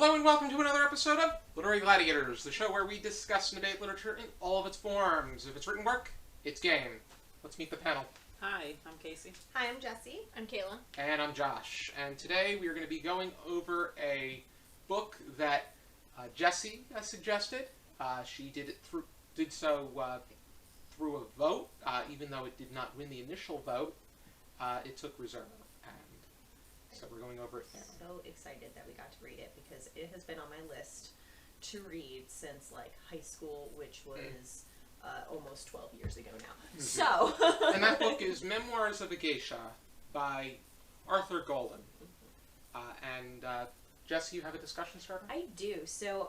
Hello and welcome to another episode of Literary Gladiators, the show where we discuss and debate literature in all of its forms. If it's written work, it's game. Let's meet the panel. Hi, I'm Casey. Hi, I'm Jesi. I'm Kaila. And I'm Josh. And today we are going to be going over a book that Jesi suggested. She did so through a vote, even though it did not win the initial vote. It took reserve. So we're going over it now. So excited that we got to read it because it has been on my list to read since like high school, which was almost 12 years ago now. Mm-hmm. So, and that book is Memoirs of a Geisha by Arthur Golden. And Jesi, you have a discussion starter? I do. So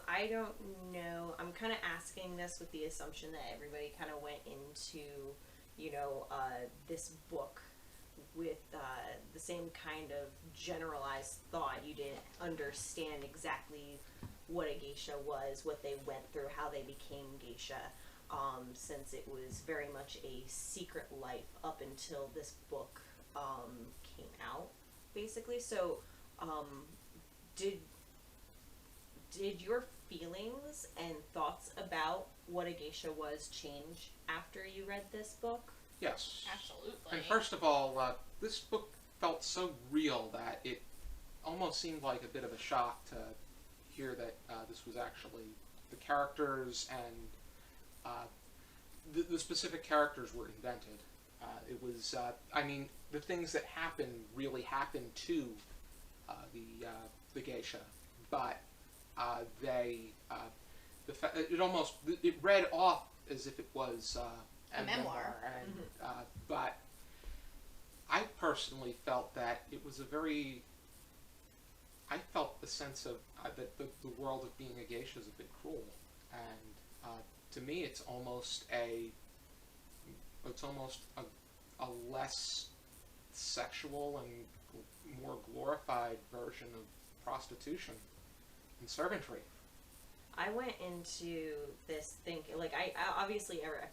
I don't know. I'm kind of asking this with the assumption that everybody kind of went into, this book with the same kind of generalized thought. You didn't understand exactly what a geisha was, what they went through, how they became geisha, since it was very much a secret life up until this book came out, basically. So, did your feelings and thoughts about what a geisha was change after you read this book? Yes. Absolutely. And first of all, this book felt so real that it almost seemed like a bit of a shock to hear that this was actually the characters and the specific characters were invented. It was, the things that happened really happened to the geisha, but it read off as if it was a memoir. And, but I personally felt that it was I felt the sense of that the world of being a geisha is a bit cruel, and to me it's almost a less sexual and more glorified version of prostitution and servantry. I went into this thinking, I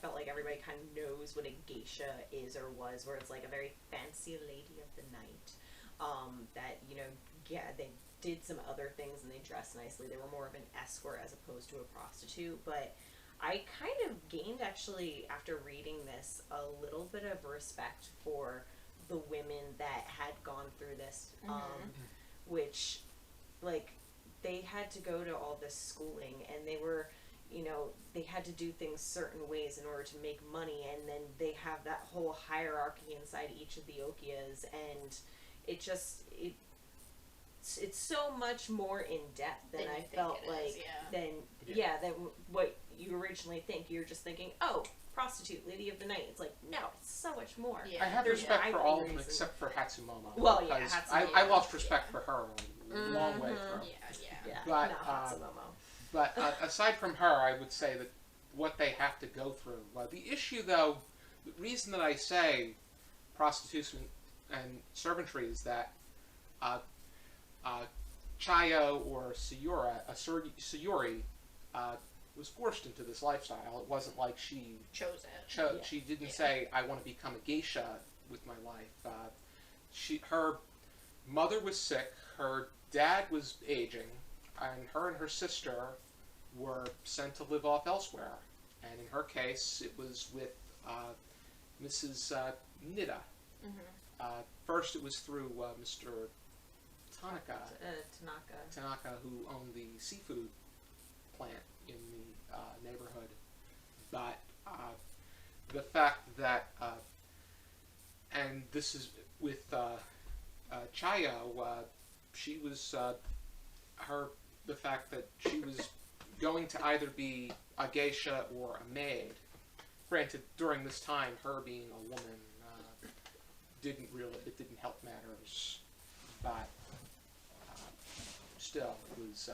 felt like everybody kind of knows what a geisha is or was, where it's like a very fancy lady of the night, they did some other things and they dressed nicely. They were more of an escort as opposed to a prostitute, but I kind of gained, actually, after reading this, a little bit of respect for the women that had gone through this, which, they had to go to all this schooling, and they were, they had to do things certain ways in order to make money, and then they have that whole hierarchy inside each of the Okias, and it's so much more in depth than I felt like, than what you originally think. You're just thinking, oh, prostitute, lady of the night. It's like, no, it's so much more. Yeah. I have respect for all of them except for Hatsumomo. Well, yeah, Hatsumomo. I lost respect for her a long way through. Yeah, but, not Hatsumomo. But aside from her, I would say that what they have to go through. The issue, though, the reason that I say prostitution and servantry is that Chayo or Sayuri was forced into this lifestyle. It wasn't like she chose it. She didn't say, I want to become a geisha with my life. Her mother was sick, her dad was aging, and her sister were sent to live off elsewhere. And in her case, it was with Mrs. Nida. First, it was through Mr. Tanaka, who owned the seafood plant in the neighborhood. But the fact that, and this is with Chayo, she was the fact that she was going to either be a geisha or a maid. Granted, during this time, her being a woman didn't help matters, but still, it was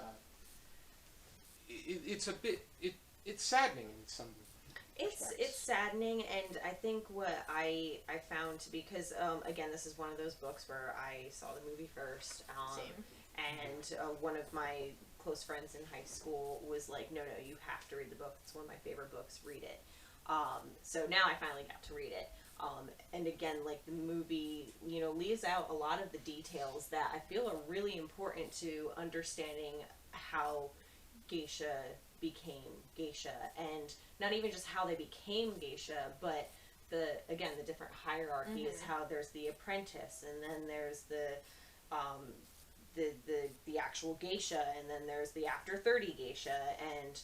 it's saddening in some. It's saddening, and I think what I found to be, because again, this is one of those books where I saw the movie first. Same. And one of my close friends in high school was like, no, you have to read the book. It's one of my favorite books. Read it. So now I finally got to read it. And again, like the movie, you know, leaves out a lot of the details that I feel are really important to understanding how geisha became geisha, and not even just how they became geisha, but the different hierarchies. How there's the apprentice, and then there's the actual geisha, and then there's the after 30 geisha, and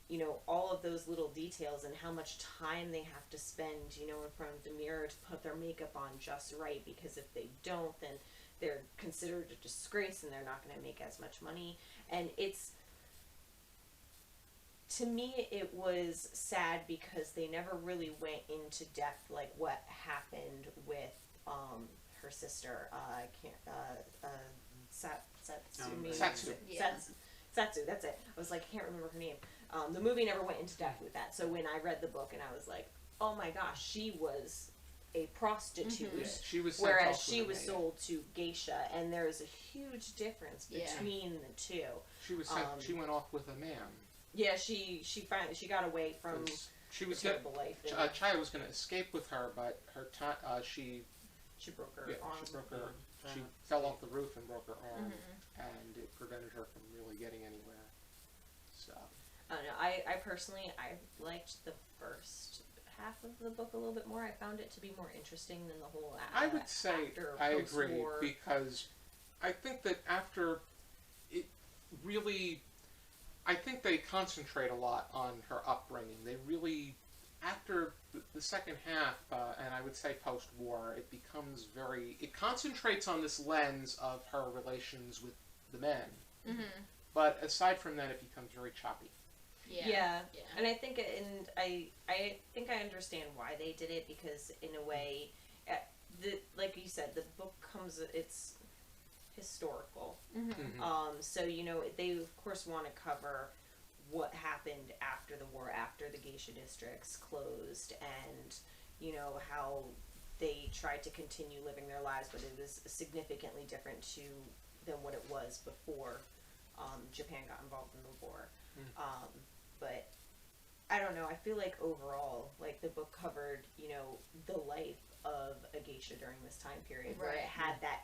you know, all of those little details and how much time they have to spend, you know, in front of the mirror to put their makeup on just right, because if they don't, then they're considered a disgrace and they're not going to make as much money. And it's, to me, it was sad because they never really went into depth, like what happened with her sister. I can't. Satsumi. Satsu. Yeah. Satsu. That's it. I was like, I can't remember her name. The movie never went into depth with that. So when I read the book, and I was like, oh my gosh, she was a prostitute. Yeah, she was sent Whereas off she with a was maid. sold to geisha, and there's a huge difference Yeah. between the two. She was sent, she went off with a man. Yeah, she finally got away from 'Cause she the was gonna, terrible life. And Chaya was going to escape with her, but her she she broke her yeah, arm. she broke her. She fell off the roof and broke her arm, and it prevented her from really getting anywhere. So I don't know. I personally, I liked the first half of the book a little bit more. I found it to be more interesting than the whole. I would say after, I agree, post-war. because I think that after it really, I think they concentrate a lot on her upbringing. They really, after the second half, and I would say post-war, it becomes it concentrates on this lens of her relations with the men. But aside from that, it becomes very choppy. Yeah. And I think, I think I understand why they did it, because in a way, like you said, the book it's historical. So, you know, they of course want to cover what happened after the war, after the geisha districts closed, and, you know, how they tried to continue living their lives, but it was significantly different than what it was before Japan got involved in the war. But I don't know, I feel like overall, like, the book covered, you know, the life of a geisha during this time period, where it had that,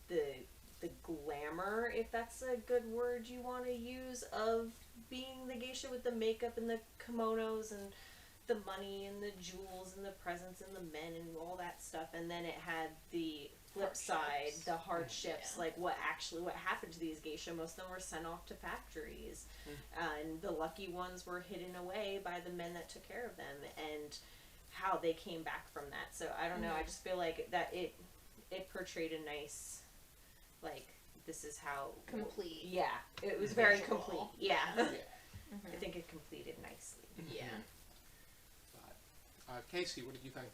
the glamour, if that's a good word you want to use, of being the geisha with the makeup and the kimonos and the money and the jewels and the presents and the men and all that stuff. And then it had the flip side, the hardships, like what happened to these geisha. Most of them were sent off to factories, and the lucky ones were hidden away by the men that took care of them, and how they came back from that. So I don't know, I just feel like that it portrayed a nice, like, this is how Complete. Yeah, it was very Visual. complete. Yeah. Yeah. I think it completed nicely. Yeah. But, Casey, what did you think?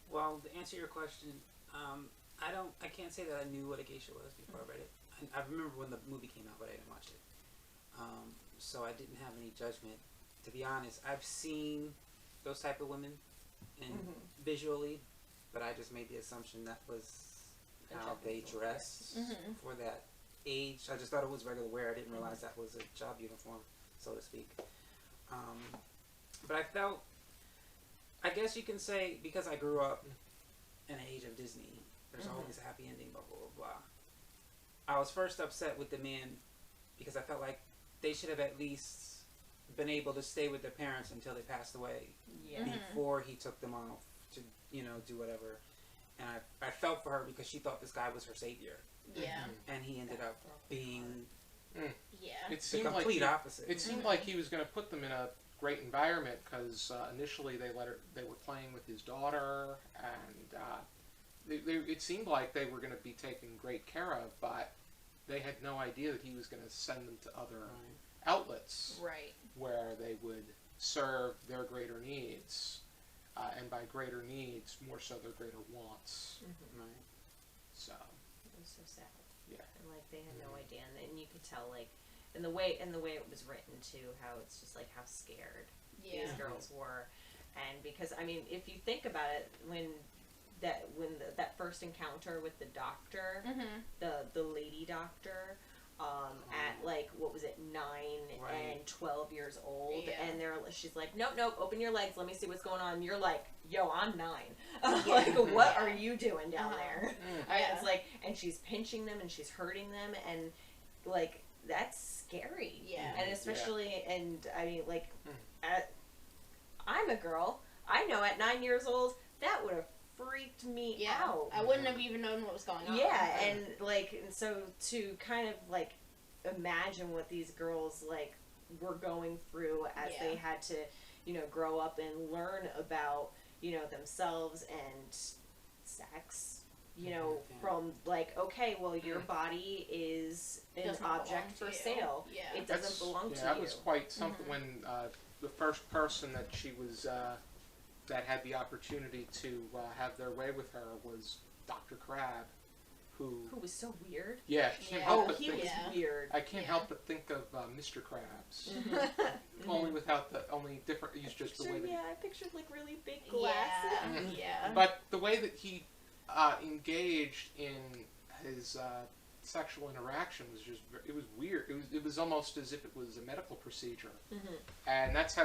Well, to answer your question, I can't say that I knew what a geisha was before I read it. I remember when the movie came out, but I didn't watch it. So I didn't have any judgment. To be honest, I've seen those type of women, and visually, but I just made the assumption that was how they dressed for that age. I just thought it was regular wear. I didn't realize that was a job uniform, so to speak. But I felt, I guess you can say, because I grew up in the age of Disney, there's always a happy ending, blah, blah, blah, blah. I was first upset with the men because I felt like they should have at least been able to stay with their parents until they passed away before he took them off to, you know, do whatever. And I felt for her because she thought this guy was her savior. Yeah. And he ended up being Yeah. It the seemed complete like opposite. It seemed like he was going to put them in a great environment, because initially they were playing with his daughter, and it seemed like they were going to be taken great care of, but they had no idea that he was going to send them to other outlets Right. where they would serve their greater needs, and by greater needs, more so their greater wants. Right. So, It was so sad. yeah. And like they had no idea, and then you could tell, like, in the way it was written too, how it's just like how scared Yeah. these girls were. And because, I mean, if you think about it, when that first encounter with the doctor, the lady doctor, at like, what was it, 9 Right. and 12 years old, Yeah. and she's like, nope, open your legs, let me see what's going on. And you're like, yo, I'm 9. Like, Yeah. what Yeah. are you doing down there? Yeah. It's like, and she's pinching them and she's hurting them, and like, that's scary. Yeah. And especially, and I mean, like, Mm. I'm a girl. I know at 9 years old, that would have freaked me Yeah. out. I wouldn't have even known what was going on. Yeah, and like, and so to kind of like imagine what these girls like were going through as Yeah. they had to, you know, grow up and learn about, you know, themselves and sex, you know, Yeah. from like, okay, well, your body is an Doesn't belong object to for you. sale. Yeah. It doesn't belong to that you. was quite something when the first person that she was that had the opportunity to have their way with her was Dr. Crab, who was so weird. I can't Yeah. help Oh, but he think was Yeah. weird. I can't Yeah. help but think of Mr. Krabs, Mm-hmm. only without the only different. He's just the way that. I pictured like really big Yeah. glasses. Yeah. But the way that he engaged in his sexual interaction was just, it was weird. It was almost as if it was a medical procedure. Mhm. And that's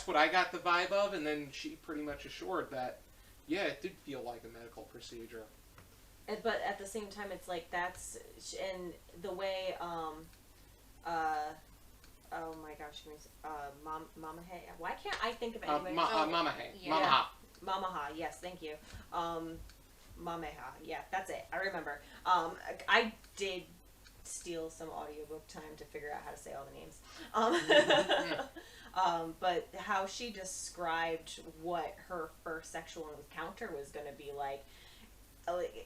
what I got the vibe of, and then she pretty much assured that, yeah, it did feel like a medical procedure. But at the same time, it's like and the way oh my gosh, Mama Hay. Why can't I think of anybody? Mama Hay. yeah. Mama Ha. Mama Ha. Yes, thank you. Mama Ha. Yeah, that's it. I remember. I did steal some audiobook time to figure out how to say all the names. But how she described what her first sexual encounter was going to be like,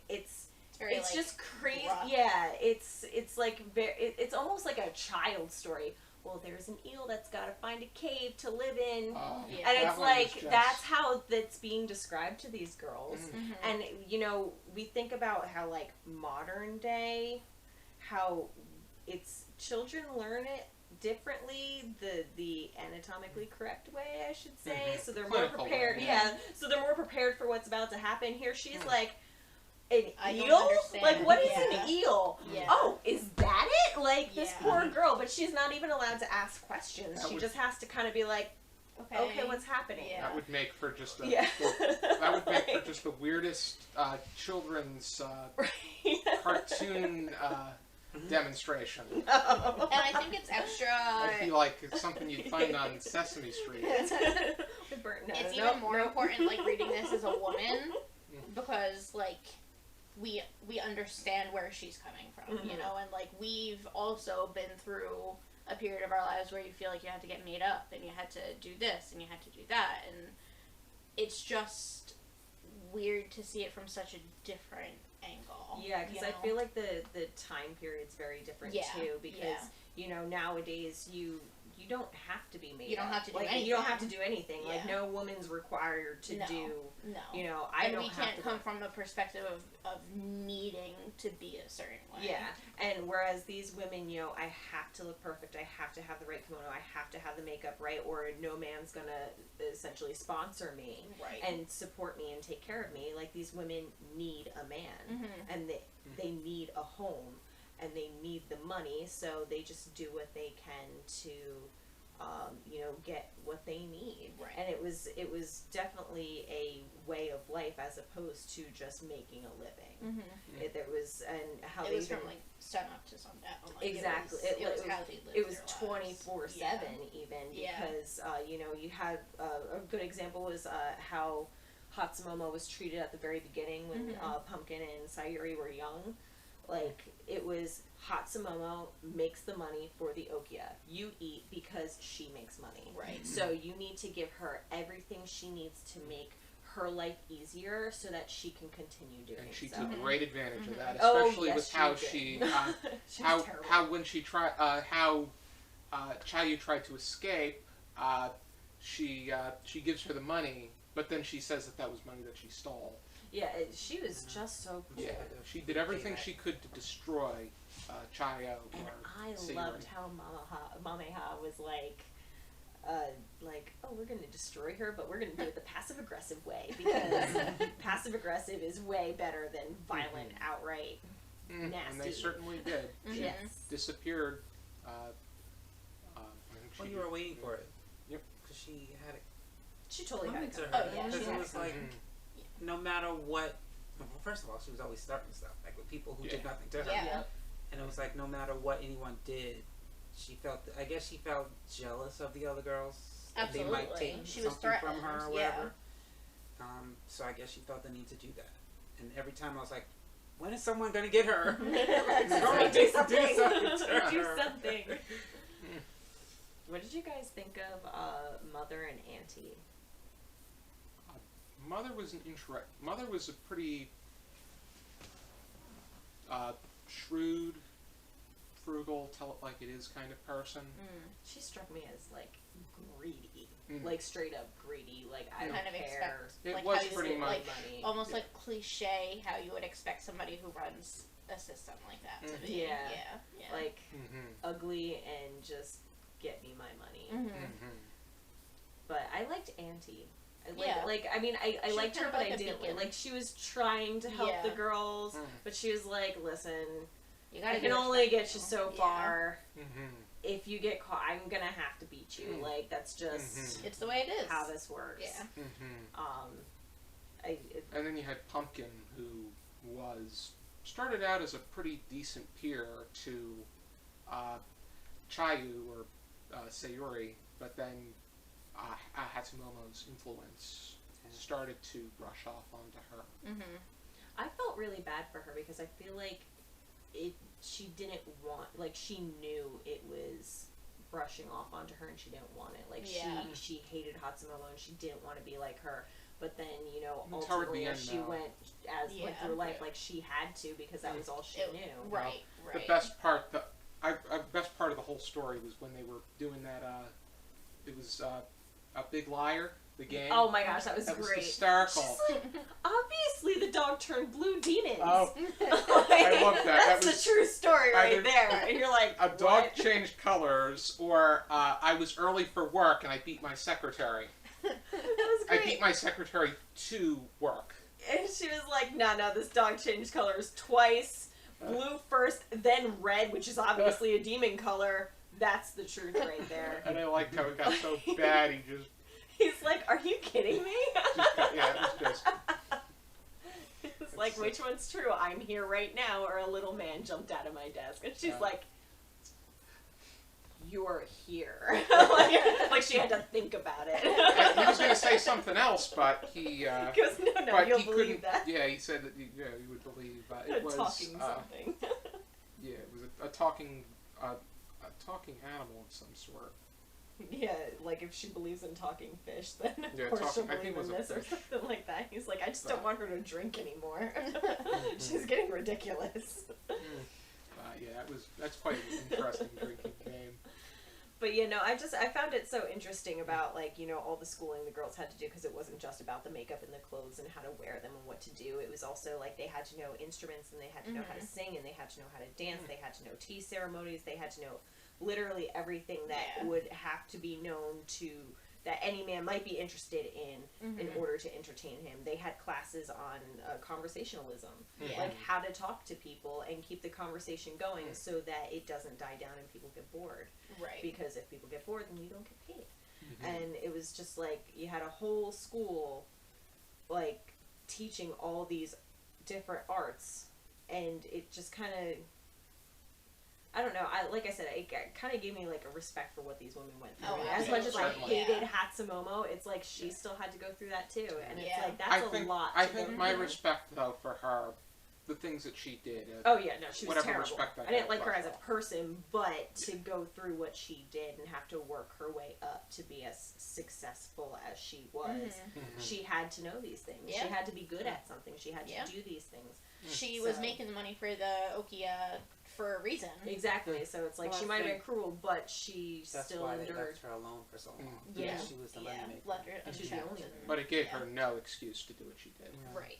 it's very, it's like, just crazy. rough. Yeah, it's like it's almost like a child story. Well, there's an eel that's got to find a cave to live in. Oh, Yeah. And that it's one was like, just- that's how that's being described to these girls. Mhm. And, you know, we think about how, like, modern day, how it's, children learn it differently, the anatomically correct way, I should say. Mhm. So they're Clinical more prepared. way, Yeah. So they're more prepared for what's about to happen. Here she's Mm. like, an I don't eel? understand. Like, what is Yeah. an eel? Yeah. Oh, is that it? Like, this Yeah. poor girl. But she's not even allowed to ask questions. That She would- just has to kind of be like, okay, what's happening? Yeah. That would make for just a, Yeah. that would make for just the weirdest children's cartoon demonstration. And I think it's extra. I feel like it's something you'd find on Sesame Street. It's even more important, like, reading this as a woman, because, like, we understand where she's coming from, you Mhm. know, and, like, we've also been through a period of our lives where you feel like you had to get made up, and you had to do this, and you had to do that, and it's just weird to see it from such a different angle. Yeah, because you I know? feel like the time period's very different Yeah, too. Because yeah. you know, nowadays you don't have to be made. You don't up. have to do like, anything. You don't have to do anything. Like, Yeah. no woman's required to No. do. No. You know, I and don't we have can't to come from a perspective of needing to be a certain way. Yeah, and whereas these women, you know, I have to look perfect, I have to have the right kimono, I have to have the makeup right, or no man's gonna essentially sponsor me Right. and support me and take care of me. Like, these women need a man, Mhm. and they need a home, and they need the money, so they just do what they can to, you know, get what they need. Right. And it was definitely a way of life as opposed to just making a living. Mm-hmm. There was, and how It they was even, from like sun up to sundown. Like, exactly. It was It how they lived it was their lives. 24/7 even, Yeah. because you know, you had a good example was how Hatsumomo was treated at the very beginning when Mhm. Pumpkin and Sayuri were young. Like, it was Hatsumomo makes the money for the Okia. You eat because she makes money. Right. So you need to give her everything she needs to make her life easier so that she can continue doing And she so. took great advantage of that, Oh, especially yes, with she how did. she, She was terrible. how when she tried, how Chayu tried to escape, she gives her the money, but then she says that was money that she stole. Yeah, she was just so cool. Yeah, she did everything she could to destroy Chayo. And or I Sayuri. loved how Mameha was like, oh, we're gonna destroy her, but we're gonna do it the passive aggressive way, because passive aggressive is way better than violent outright nasty. And they certainly did. Mhm. Yes. Disappeared. I think Well, she you were waiting for it. Yep. Because she had it She totally had coming it to her. coming. Oh, yeah, Because she it had was it like, Mhm. no matter what. Well, first of all, she was always starting stuff, like with people who did Yeah. nothing to her. Yeah. Yep. And it was like, no matter what anyone did, she felt. I guess she felt jealous of the other girls. that They might Absolutely. take She was something from threatened, her or yeah. whatever. So I guess she felt the need to do that. And every time I was like, when is someone gonna get her? Like, Somebody do do something. to her. Do something. What did you guys think of Mother and Auntie? Mother was Mother was a pretty shrewd, frugal, tell it like it is kind of person. She struck me as like greedy, Mm. like straight up greedy. Like I don't Kind of care. expect, It like was how you pretty would, much- like money. almost Yeah. like cliche how you would expect somebody who runs a system like that to Mhm. be. Yeah. Yeah. Like Mm-hmm. ugly and just get me my money. Mm-hmm. Mm-hmm. But I liked Auntie. Yeah. I mean, I She was liked her, kind of but like I a didn't. beacon. Like, she was trying to help Yeah. the girls, Mm. but she was like, listen, You gotta I do can what's only right get for you so Yeah. far. Mm-hmm. If you get caught, I'm gonna have to beat you. Mm. Like, that's just Mhm. It's the way it is. how this works. Yeah. Mm-hmm. It, And then you had Pumpkin, who started out as a pretty decent peer to Chayu or Sayuri, but then Hatsumomo's influence started to brush off onto her. Mm-hmm. I felt really bad for her because I feel like she didn't want, like, she knew it was brushing off onto her and she didn't want it. Like, Yeah. she hated Hatsumomo and she didn't want to be like her. But then, you know, Toward the ultimately end, as she though. went Yeah. through life, like, she had to because that was all she knew. Right. The best part, best part of the whole story was when they were doing that. It was a Big Liar, the game. Oh my gosh, that was That was great. hysterical. She's like, obviously the dog turned blue demons. Oh, I love that. That That's was the true story right either there. And you're like, a dog what? changed colors, or I was early for work and I beat my secretary. That was I great. beat my secretary to work. And she was like, no, this dog changed colors twice. Blue first, then red, which is obviously a demon color. That's the truth right there. And I liked how it got so bad. He just, He's like, are you kidding me? yeah, it was just. It's like, which one's true? I'm here right now, or a little man jumped out of my desk. And she's Yeah. like, you're here. like she had to think about it. He was going to say something else, but he. He goes, no, but you'll he believe couldn't. that. Yeah, he said that. You would believe. It was Talking something. Yeah, it was a talking animal of some sort. Yeah, like if she believes in talking fish, then of Yeah, course she'll I think believe it in was a this or fish. something like that. He's like, I just don't want her to drink anymore. Mm-hmm. She's getting ridiculous. Yeah, that's quite an interesting drinking game. But you know, I found it so interesting about like, you know, all the schooling the girls had to do, because it wasn't just about the makeup and the clothes and how to wear them and what to do. It was also like they had to know instruments and they had to know how to sing and they had to know how to dance. They had to know tea ceremonies. They had to know literally everything that would have to be known to that any man might be interested in order to entertain him. They had classes on conversationalism, like how to talk to people and keep the conversation going so that it doesn't die down and people get bored. Right. Because if people get bored, then you don't get paid. And it was just like you had a whole school like teaching all these different arts, and it just kind of, I don't know. Like I said, it kind of gave me like a respect for what these women went through. Oh, As much as I absolutely. hated Hatsumomo, it's like she still had to go through that too, and it's like that's a lot. I to think go my through. respect though for her, the things that she did. Oh yeah, no, she was whatever terrible. respect I I didn't had like her for as a her. person, but to go through what she did and have to work her way up to be as successful as she was, she had to know these things. Yeah. She had to be good at something. She had to do these things. She was So- making the money for the Okia for a reason. Exactly. So it's like Well, she I might have been think cruel, but she That's still why they endured. left her alone for so long. Yeah. She was the money maker. left her And she's the unchecked only and- But it gave yeah. her no excuse to do what she did. Yeah. Right.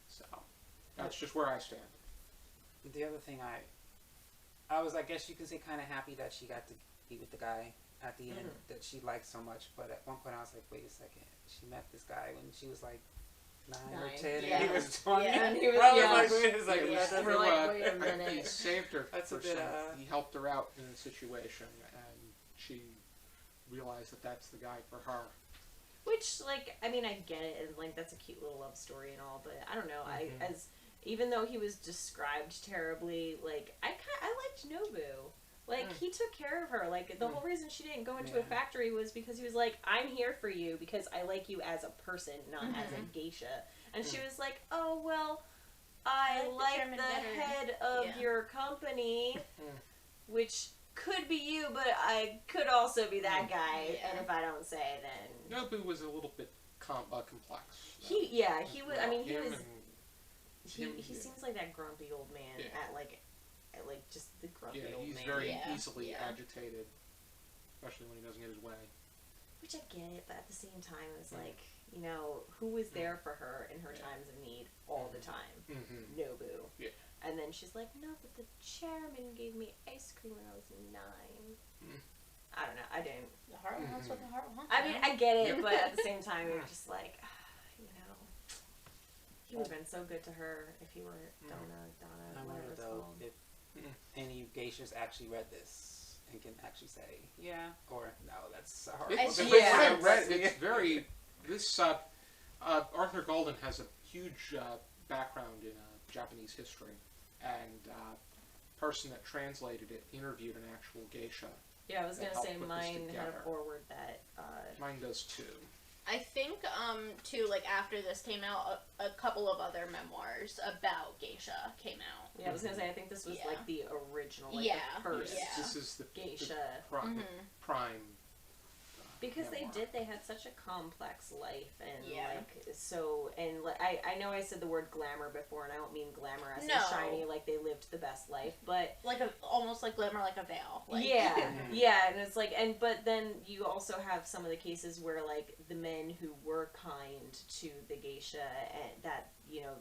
So that's just where I stand. The other thing I was, I guess you can say, kind of happy that she got to be with the guy at the end that she liked so much. But at one point I was like, wait a second, she met this guy when she was like 9 or 10, Yeah. and he was 20. Yeah, and he was- I yeah. like, wait a second, Yeah, that doesn't we're work. like, wait a he minute. saved her That's a for bit, some. He helped her out in a situation, and she realized that that's the guy for her. Which, like, I mean, I get it, and like that's a cute little love story and all, but I don't know. Mhm. Even though he was described terribly, like I liked Nobu. Like he took care of her. Like the whole reason she didn't go into a Yeah. factory was because he was like, "I'm here for you because I like you as a person, not as a geisha." And she was like, "Oh well, I like the like chairman the better." head of Yeah. your company, Mm. which could be you, but I could also be that guy. Yeah. And if I don't say, then Nobu was a little bit complex. he was. I mean, he Him was. and He him, he yeah. seems like that grumpy old man Yeah. at like just the grumpy Yeah, old he's man. very Yeah. easily Yeah. agitated, especially when he doesn't get his way. Which I get it, but at the same time, it's like, you know, who was there for her in her Yeah. times of need all the time? Mm-hmm. Nobu. Yeah. And then she's like, no, but the chairman gave me ice cream when I was 9. Mm. I don't know. I didn't. The heart wants what the heart wants. I mean, I get it, Yep. but at the same time, you're just like, you know, he would have been so good to her if he were Donna, I whatever wonder it's though called. if any geishas actually read this and can actually say yeah or no. That's a hard. It's, It's- what yeah. I read, it's very. This Arthur Golden has a huge background in Japanese history, and person that translated it interviewed an actual geisha. Yeah, I was that gonna say helped put this mine had a together. forward that. Mine does too. I think, too, like, after this came out, a couple of other memoirs about geisha came out. Yeah, I was gonna say I think this was Yeah. like the original, like Yeah, the first yeah. This is the geisha. prime. prime Because memoir. they had such a complex life, and Yeah. like so, and like I know I said the word glamour before, and I don't mean glamour as in No. shiny, like they lived the best life, but Like, almost like glamour, like a veil. Like, yeah, Mhm. yeah, and it's like, and but then you also have some of the cases where like the men who were kind to the geisha and that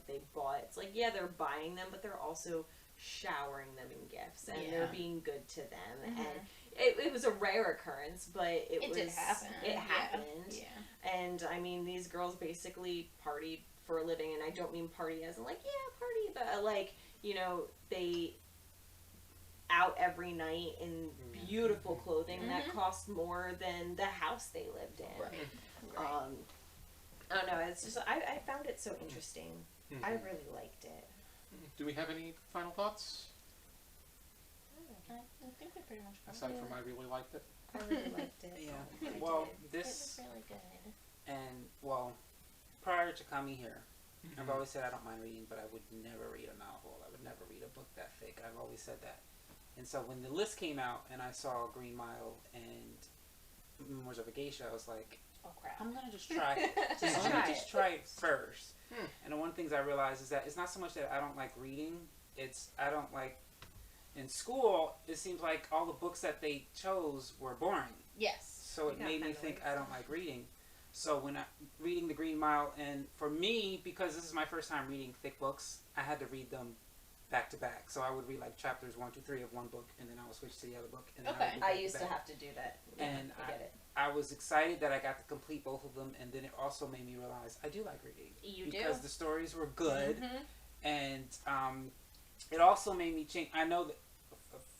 they bought. It's like, yeah, they're buying them, but they're also showering them in gifts, and Yeah. they're being good to them, Mhm. and it was a rare occurrence, but it was did happen. It Yeah. happened. Yeah. And I mean, these girls basically partied for a living, and I don't mean party as in like, yeah, party, but like, they out every night in beautiful clothing that Mhm. cost more than the house they lived in. Right. I don't know, it's just, I found it so interesting. Mhm. I really liked it. Do we have any final thoughts? I think we pretty much covered Aside it. from I really liked it. I really liked it. Yeah. I Well, did. It was this really good. and well, prior to coming here, I've Mhm. always said I don't mind reading, but I would never read a novel. I would never read a book that thick. I've always said that. And so when the list came out and I saw Green Mile and Memoirs of a Geisha, I was like, Oh, crap. I'm gonna just try it. Just I'm try gonna just it. try it first. Hmm. And one of the things I realized is that it's not so much that I don't like reading. It's I don't like. In school, it seems like all the books that they chose were boring. Yes. So it Yeah, made me kinda think like I don't like reading. So when I reading The Green Mile, and for me, because this is my first time reading thick books, I had to read them back to back. So I would read like chapters 1, 2, 3 of one book, and then I would switch to the other book. And then Okay. I, would read I back to used to back. have to do that. Yeah, And I get it. I was excited that I got to complete both of them, and then it also made me realize I do like reading You because do. the stories were good, Mhm. and it also made me change. I know that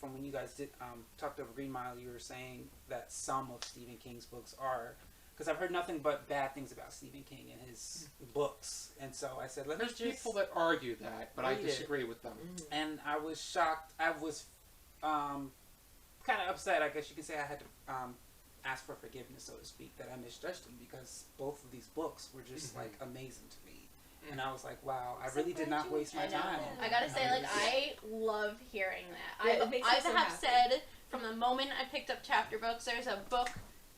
from when you guys did talked over Green Mile, you were saying that some of Stephen King's books are, because I've heard nothing but bad things about Stephen King and his books, and so I said, let's There's just. people that argue that, but I read it. disagree with them. And I was shocked. I was kind of upset. I guess you could say I had to ask for forgiveness, so to speak, that I misjudged him because both of these books were just like amazing to me, and I was like, wow, I really did not waste my I know. time. I gotta say, like, really- I love hearing that. Yeah, it makes me I so have happy. said from the moment I picked up chapter books, there's a book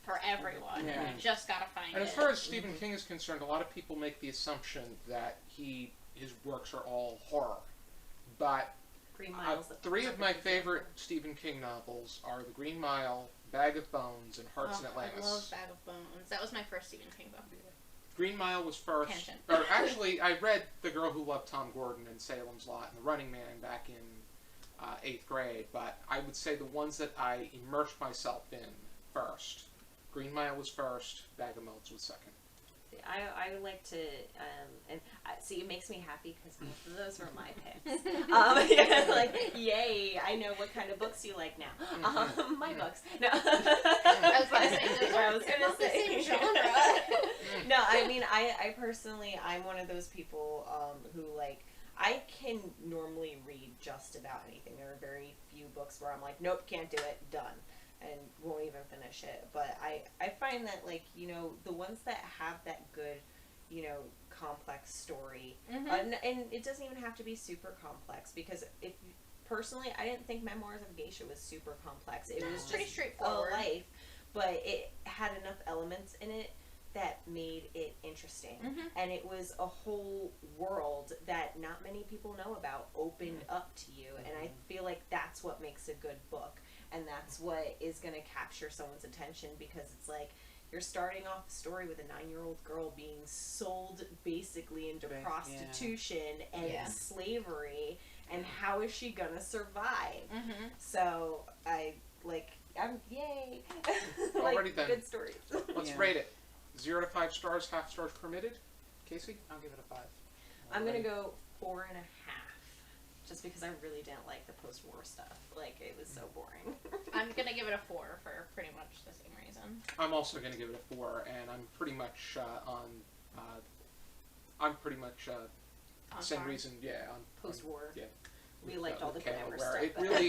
for everyone, Yeah. and you just gotta find And it. as far as Stephen King is concerned, a lot of people make the assumption that his works are all horror. But Green Mile's the 3 of my perfect favorite Stephen King novels are The Green Mile, Bag of Bones, and Hearts in I Atlantis. love Bag of Bones. That was my first Stephen King book. Green Mile was first. Tangent. Or actually, I read The Girl Who Loved Tom Gordon and Salem's Lot and The Running Man back in 8th grade, but I would say the ones that I immersed myself in first. Green Mile was first, Bag of Bones was second. I would like to, and see, it makes me happy because both of those were my picks. Like, yay! I know what kind of books you like now. My books. No, I was about to say, those I are was gonna not the say. same genre. No, I mean, I personally, I'm one of those people who like. I can normally read just about anything. There are very few books where I'm like, nope, can't do it, done, and won't even finish it. But I find that, like, you know, the ones that have that good, you know, complex story, and it doesn't even have to be super complex, because if personally, I didn't think Memoirs of Geisha was super complex. It was pretty just straightforward. a life, but it had enough elements in it that made it interesting. And it was a whole world that not many people know about opened up to you, and I feel like that's what makes a good book, and that's what is going to capture someone's attention, because it's like you're starting off the story with a 9-year-old girl being sold basically into prostitution and slavery, and how is she gonna survive? So I'm yay. Like, Alrighty then. good stories. Let's rate it. 0 to 5 stars, half stars permitted. Casey? I'll give it a 5. I'm gonna go 4.5, just because I really didn't like the post-war stuff. Like, it was so boring. I'm gonna give it a 4 for pretty much the same reason. I'm also going to give it a 4, and I'm pretty much same par. reason. Yeah, on Post-war. Yeah. We liked all the Kaila, glamour where stuff. it really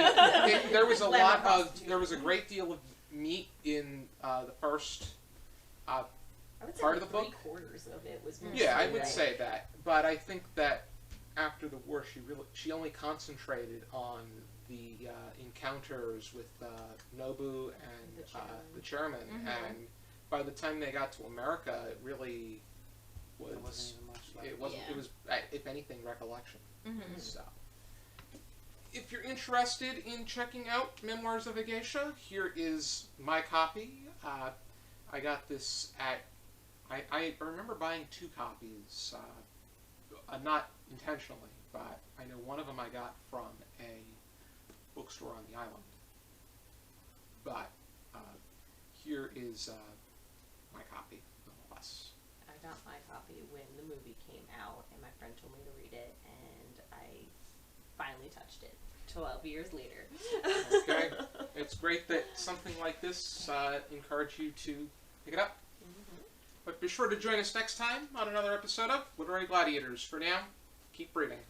there was a Glamour lot of prostitute. there was a great deal of meat in the first I would say part like of the book. 3/4 of it was mostly Yeah, I would like- say that, but I think that after the war, she only concentrated on the encounters with Nobu and the chairman, and by the time they got to America, it really was. There wasn't even much left. It wasn't. Yeah. It was, if anything, recollection. So, if you're interested in checking out Memoirs of a Geisha, here is my copy. I got this at. I remember buying 2 copies, not intentionally, but I know one of them I got from a bookstore on the island. But here is my copy, nonetheless. I got my copy when the movie came out, and my friend told me to read it, and I finally touched it 12 years later. Okay, it's great that something like this encouraged you to pick it up. But be sure to join us next time on another episode of Literary Gladiators. For now, keep reading.